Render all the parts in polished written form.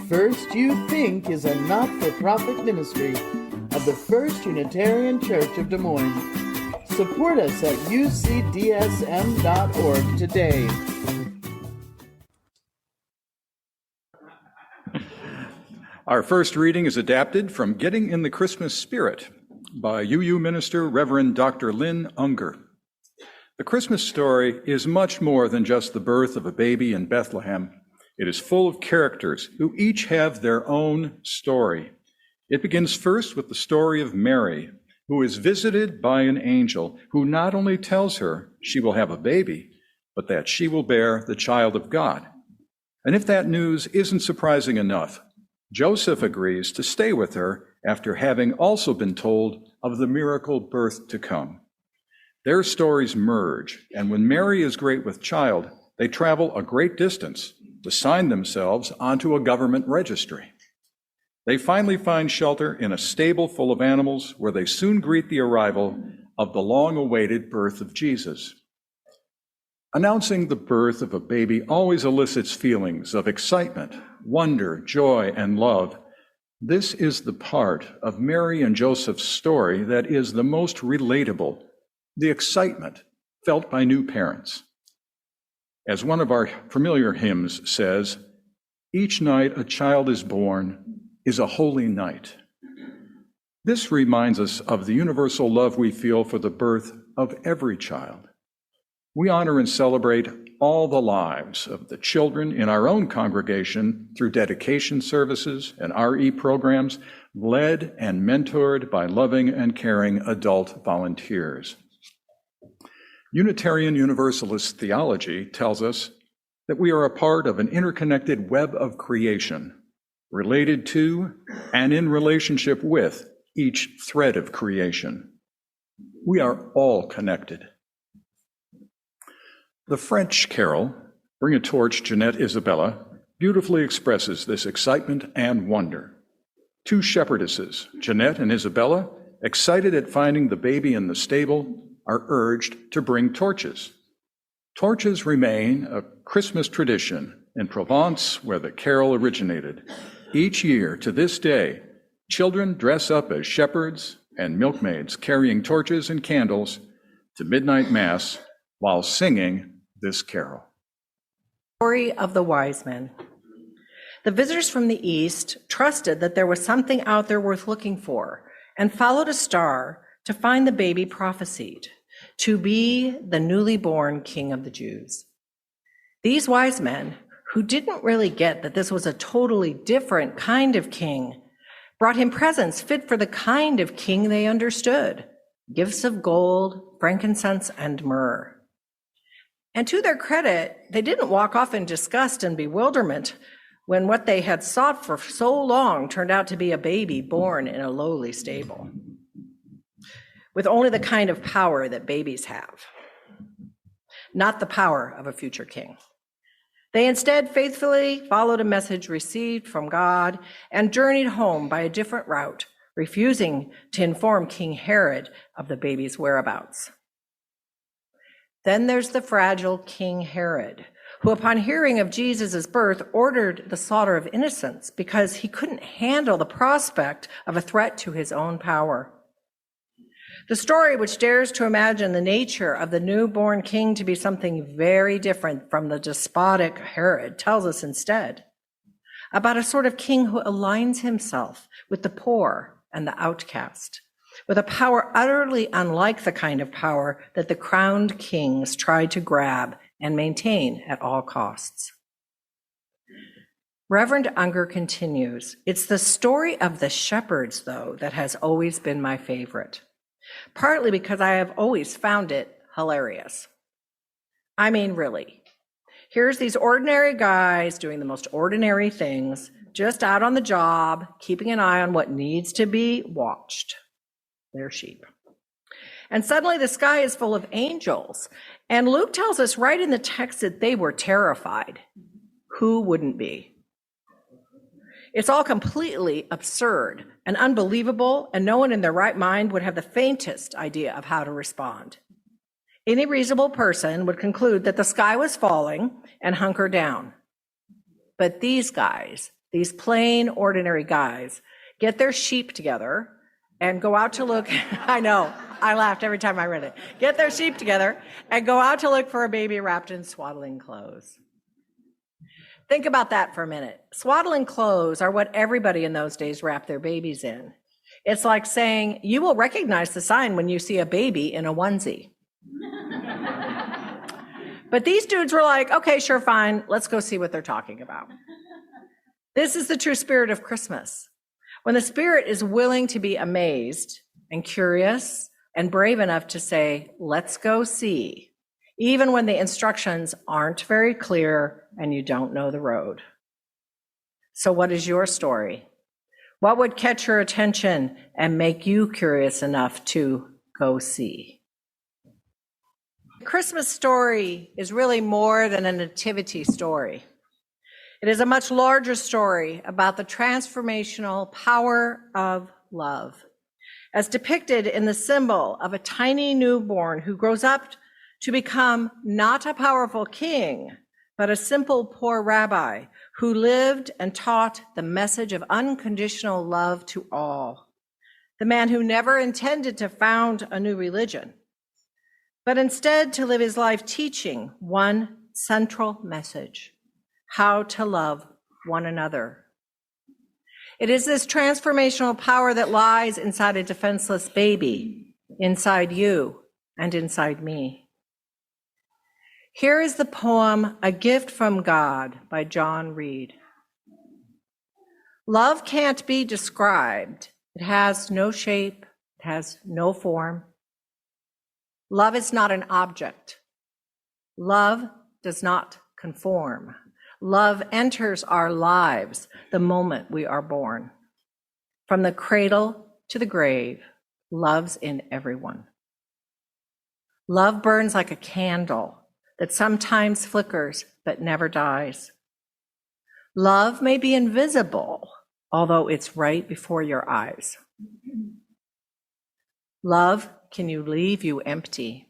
First You Think is a not-for-profit ministry of the First Unitarian Church of Des Moines. Support us at ucdsm.org today. Our first reading is adapted from Getting in the Christmas Spirit by UU Minister Reverend Dr. Lynn Unger. The Christmas story is much more than just the birth of a baby in Bethlehem. It is full of characters who each have their own story. It begins first with the story of Mary, who is visited by an angel who not only tells her she will have a baby, but that she will bear the child of God. And if that news isn't surprising enough, Joseph agrees to stay with her after having also been told of the miracle birth to come. Their stories merge, and when Mary is great with child, they travel a great distance to sign themselves onto a government registry. They finally find shelter in a stable full of animals where they soon greet the arrival of the long-awaited birth of Jesus. Announcing the birth of a baby always elicits feelings of excitement, wonder, joy, and love. This is the part of Mary and Joseph's story that is the most relatable, the excitement felt by new parents. As one of our familiar hymns says, "Each night a child is born is a holy night." This reminds us of the universal love we feel for the birth of every child. We honor and celebrate all the lives of the children in our own congregation through dedication services and RE programs led and mentored by loving and caring adult volunteers. Unitarian Universalist theology tells us that we are a part of an interconnected web of creation, related to and in relationship with each thread of creation. We are all connected. The French carol, Bring a Torch, Jeanette Isabella, beautifully expresses this excitement and wonder. Two shepherdesses, Jeanette and Isabella, excited at finding the baby in the stable, are urged to bring torches. Torches remain a Christmas tradition in Provence, where the carol originated. Each year, to this day, children dress up as shepherds and milkmaids carrying torches and candles to midnight mass while singing this carol. Story of the wise men. The visitors from the east trusted that there was something out there worth looking for and followed a star to find the baby prophesied to be the newly born King of the Jews. These wise men, who didn't really get that this was a totally different kind of king, brought him presents fit for the kind of king they understood, gifts of gold, frankincense, and myrrh. And to their credit, they didn't walk off in disgust and bewilderment when what they had sought for so long turned out to be a baby born in a lowly stable, with only the kind of power that babies have, not the power of a future king. They instead faithfully followed a message received from God and journeyed home by a different route, refusing to inform King Herod of the baby's whereabouts. Then there's the fragile King Herod, who upon hearing of Jesus' birth ordered the slaughter of innocents because he couldn't handle the prospect of a threat to his own power. The story, which dares to imagine the nature of the newborn king to be something very different from the despotic Herod, tells us instead about a sort of king who aligns himself with the poor and the outcast, with a power utterly unlike the kind of power that the crowned kings tried to grab and maintain at all costs. Reverend Unger continues, "It's the story of the shepherds, though, that has always been my favorite. Partly because I have always found it hilarious. I mean, really. Here's these ordinary guys doing the most ordinary things, just out on the job, keeping an eye on what needs to be watched. Their sheep. And suddenly the sky is full of angels. And Luke tells us right in the text that they were terrified. Who wouldn't be? It's all completely absurd and unbelievable, and no one in their right mind would have the faintest idea of how to respond. Any reasonable person would conclude that the sky was falling and hunker down. But these guys these plain, ordinary guys, get their sheep together and go out to look. I know, I laughed every time I read it. Get their sheep together and go out to look for a baby wrapped in swaddling clothes. Think about that for a minute. Swaddling clothes are what everybody in those days wrapped their babies in. It's like saying, you will recognize the sign when you see a baby in a onesie. But these dudes were like, okay, sure, fine. Let's go see what they're talking about. This is the true spirit of Christmas. When the Spirit is willing to be amazed and curious and brave enough to say, let's go see, even when the instructions aren't very clear and you don't know the road. So what is your story? What would catch your attention and make you curious enough to go see? The Christmas story is really more than a nativity story. It is a much larger story about the transformational power of love, as depicted in the symbol of a tiny newborn who grows up to become not a powerful king, but a simple poor rabbi who lived and taught the message of unconditional love to all. The man who never intended to found a new religion, but instead to live his life teaching one central message: how to love one another. It is this transformational power that lies inside a defenseless baby, inside you and inside me. Here is the poem, A Gift from God by John Reed. Love can't be described. It has no shape. It has no form. Love is not an object. Love does not conform. Love enters our lives the moment we are born. From the cradle to the grave, love's in everyone. Love burns like a candle that sometimes flickers but never dies. Love may be invisible, although it's right before your eyes. Love can leave you empty,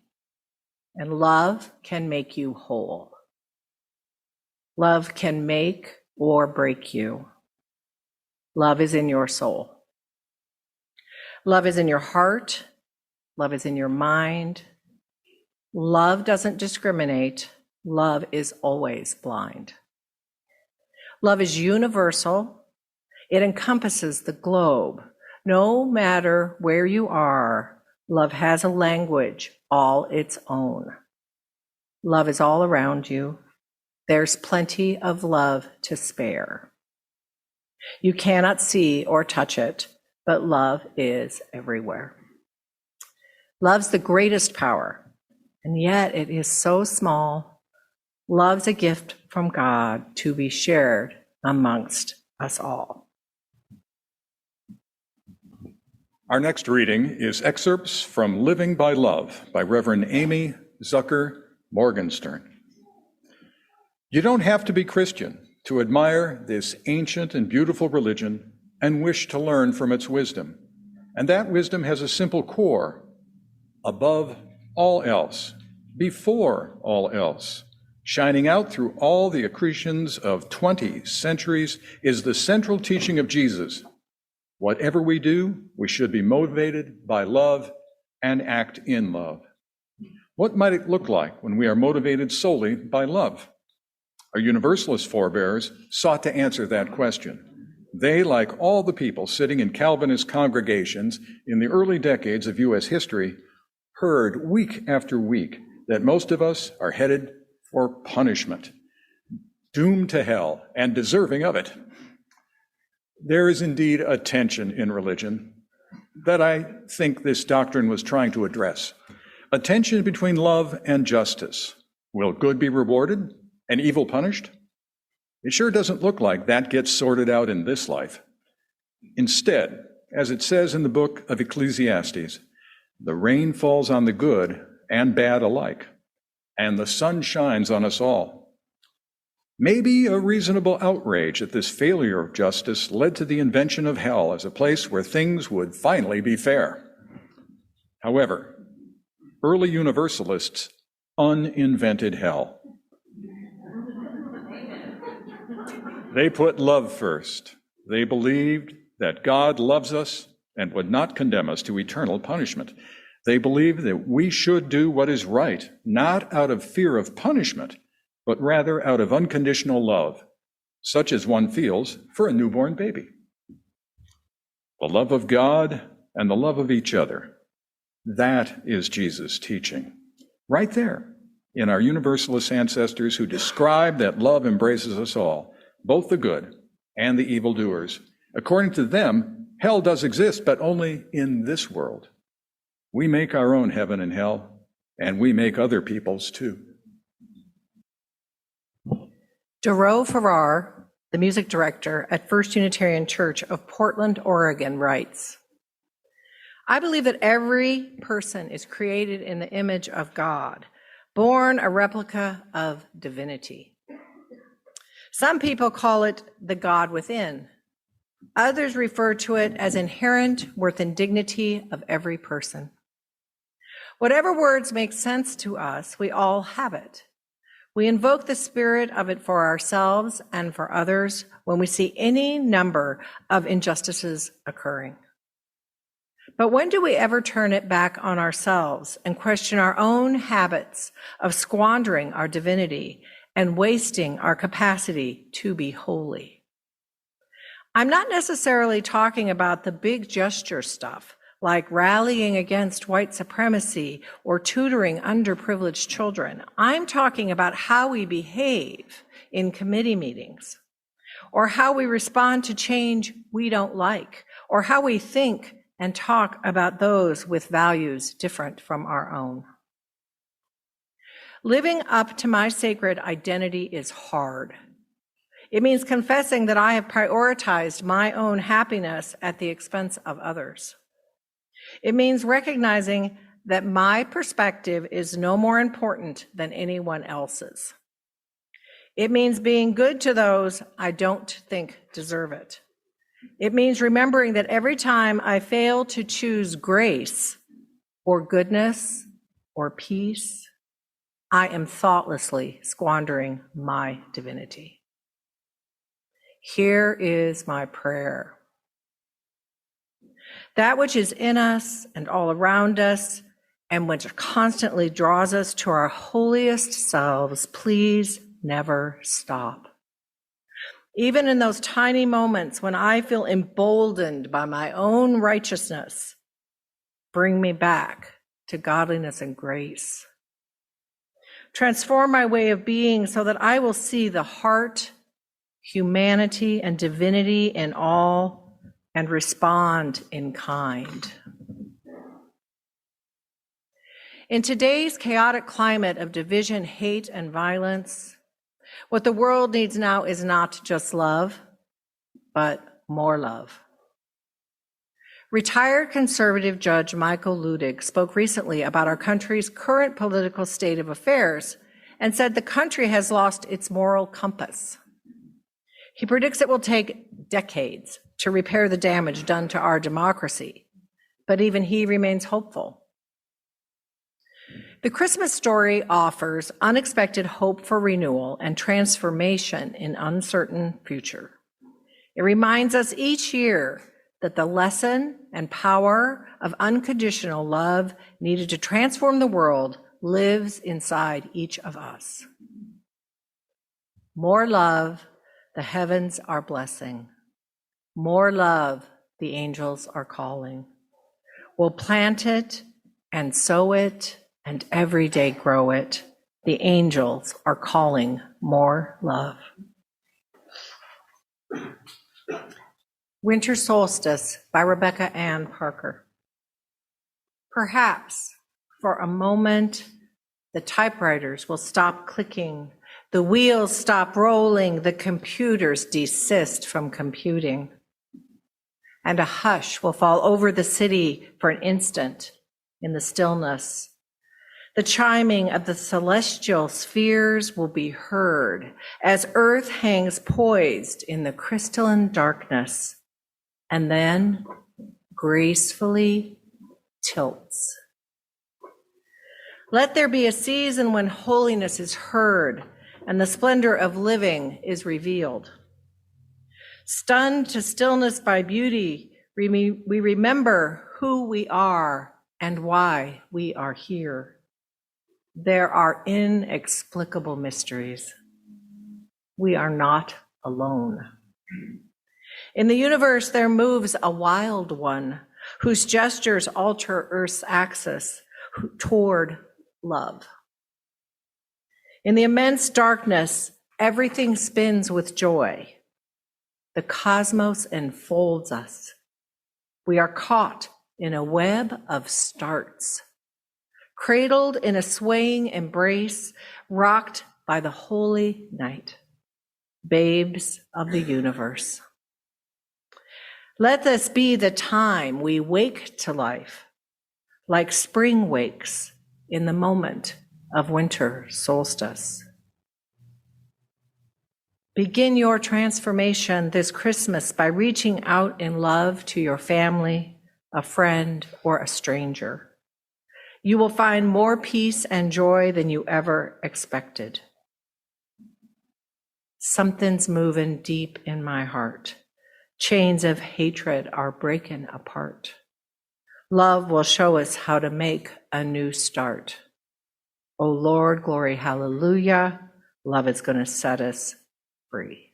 and love can make you whole. Love can make or break you. Love is in your soul. Love is in your heart. Love is in your mind. Love doesn't discriminate. Love is always blind. Love is universal. It encompasses the globe. No matter where you are, love has a language all its own. Love is all around you. There's plenty of love to spare. You cannot see or touch it, but love is everywhere. Love's the greatest power, and yet it is so small. Love's a gift from God to be shared amongst us all. Our next reading is excerpts from Living by Love by Reverend Amy Zucker Morgenstern. You don't have to be Christian to admire this ancient and beautiful religion and wish to learn from its wisdom. And that wisdom has a simple core: above all else, before all else, shining out through all the accretions of 20 centuries, is the central teaching of Jesus. Whatever we do, we should be motivated by love and act in love. What might it look like when we are motivated solely by love? Our Universalist forebears sought to answer that question. They, like all the people sitting in Calvinist congregations in the early decades of U.S. history, heard week after week that most of us are headed for punishment, doomed to hell, and deserving of it. There is indeed a tension in religion that I think this doctrine was trying to address. A tension between love and justice. Will good be rewarded and evil punished? It sure doesn't look like that gets sorted out in this life. Instead, as it says in the book of Ecclesiastes, the rain falls on the good and bad alike, and the sun shines on us all. Maybe a reasonable outrage at this failure of justice led to the invention of hell as a place where things would finally be fair. However, early Universalists uninvented hell. They put love first. They believed that God loves us and would not condemn us to eternal punishment. They believed that we should do what is right, not out of fear of punishment, but rather out of unconditional love, such as one feels for a newborn baby. The love of God and the love of each other. That is Jesus' teaching. Right there in our Universalist ancestors who describe that love embraces us all, both the good and the evildoers. According to them, hell does exist, but only in this world. We make our own heaven and hell, and we make other people's too. Duro Farrar, the music director at First Unitarian Church of Portland, Oregon, writes, I believe that every person is created in the image of God, born a replica of divinity. Some people call it the God within. Others refer to it as inherent worth and dignity of every person. Whatever words make sense to us, we all have it. We invoke the spirit of it for ourselves and for others when we see any number of injustices occurring. But when do we ever turn it back on ourselves and question our own habits of squandering our divinity and wasting our capacity to be holy? I'm not necessarily talking about the big gesture stuff, like rallying against white supremacy or tutoring underprivileged children. I'm talking about how we behave in committee meetings, or how we respond to change we don't like, or how we think and talk about those with values different from our own. Living up to my sacred identity is hard. It means confessing that I have prioritized my own happiness at the expense of others. It means recognizing that my perspective is no more important than anyone else's. It means being good to those I don't think deserve it. It means remembering that every time I fail to choose grace or goodness or peace, I am thoughtlessly squandering my divinity. Here is my prayer. That which is in us and all around us, and which constantly draws us to our holiest selves, please never stop. Even in those tiny moments when I feel emboldened by my own righteousness, bring me back to godliness and grace. Transform my way of being so that I will see the heart, humanity, and divinity in all and respond in kind. In today's chaotic climate of division, hate, and violence, what the world needs now is not just love, but more love. Retired conservative Judge Michael Ludig spoke recently about our country's current political state of affairs and said the country has lost its moral compass. He predicts it will take decades to repair the damage done to our democracy, but even he remains hopeful. The Christmas story offers unexpected hope for renewal and transformation in uncertain future. It reminds us each year that the lesson and power of unconditional love needed to transform the world lives inside each of us. More love, the heavens are blessing. More love, the angels are calling. We'll plant it and sow it and every day grow it. The angels are calling more love. Winter Solstice by Rebecca Ann Parker. Perhaps for a moment, the typewriters will stop clicking, the wheels stop rolling, the computers desist from computing. And a hush will fall over the city for an instant in the stillness. The chiming of the celestial spheres will be heard as Earth hangs poised in the crystalline darkness and then gracefully tilts. Let there be a season when holiness is heard and the splendor of living is revealed. Stunned to stillness by beauty, we remember who we are and why we are here. There are inexplicable mysteries. We are not alone. In the universe, there moves a wild one whose gestures alter Earth's axis toward love. In the immense darkness, everything spins with joy. The cosmos enfolds us. We are caught in a web of starts, cradled in a swaying embrace, rocked by the holy night, babes of the universe. Let this be the time we wake to life, like spring wakes in the moment of winter solstice. Begin your transformation this Christmas by reaching out in love to your family, a friend, or a stranger. You will find more peace and joy than you ever expected. Something's moving deep in my heart. Chains of hatred are breaking apart. Love will show us how to make a new start. Oh Lord, glory, hallelujah. Love is going to set us free.